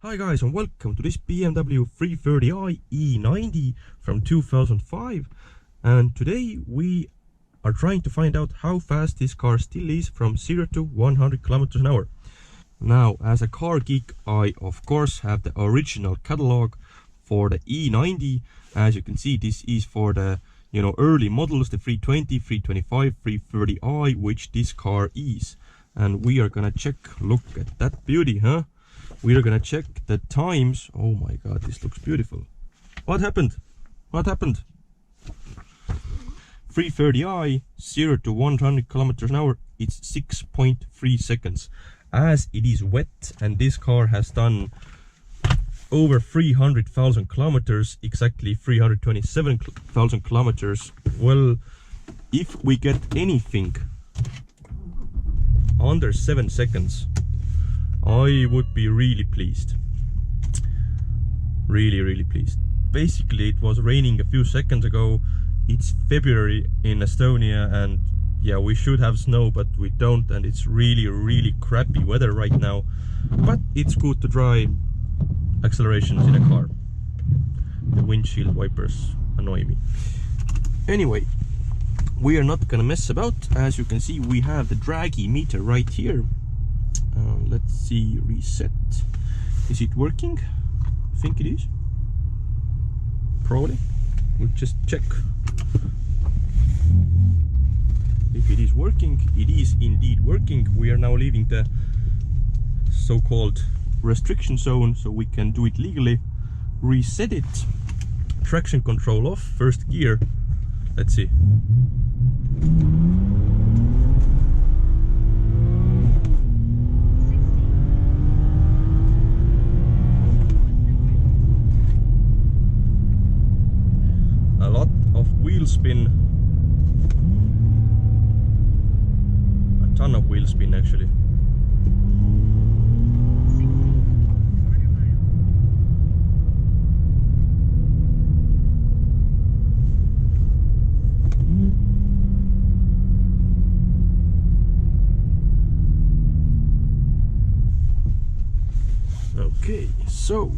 Hi guys, and welcome to this BMW 330i E90 from 2005, and today we are trying to find out how fast this car still is from 0 to 100 kilometers an hour. Now, as a car geek, I of course have the original catalog for the E90. As you can see, this is for the early models, the 320, 325, 330i, which this car is. And we are gonna look at that beauty, huh? We are gonna check the times. Oh my god, this looks beautiful. What happened? 330i, 0 to 100 kilometers an hour, it's 6.3 seconds. As it is wet and this car has done over 300,000 kilometers, exactly 327,000 kilometers. Well, if we get anything under 7 seconds, I would be really pleased. Really pleased. Basically, it was raining a few seconds ago. It's February in Estonia, and yeah, we should have snow, but we don't, and it's really crappy weather right now. But it's good to try accelerations in a car. The windshield wipers annoy me. Anyway, we are not gonna mess about. As you can see, we have the Dragy meter right here. Let's see, reset. Is it working? I think it is. Probably. We'll just check. If it is working, it is indeed working. We are now leaving the so-called restriction zone, so we can do it legally. Reset it. Traction control off, first gear. Let's see. A lot of wheel spin. A ton of wheel spin actually. Okay, so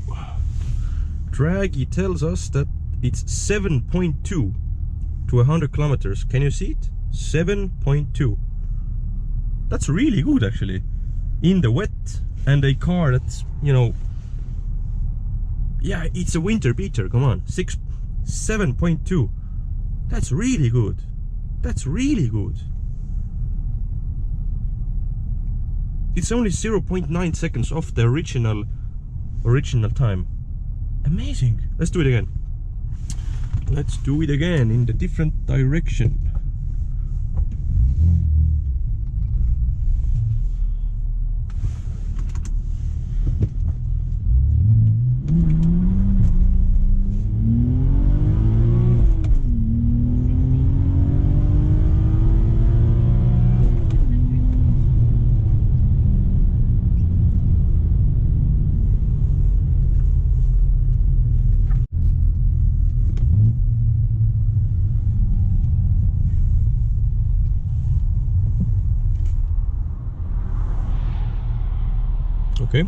Dragy tells us that it's 7.2 to 100 kilometers. Can you see it? 7.2. That's really good actually. In the wet, and a car that's, yeah, it's a winter beater. Come on, 7.2. That's really good. That's really good. It's only 0.9 seconds off the original time. Amazing. Let's do it again. Let's do it again in the different direction. Okay.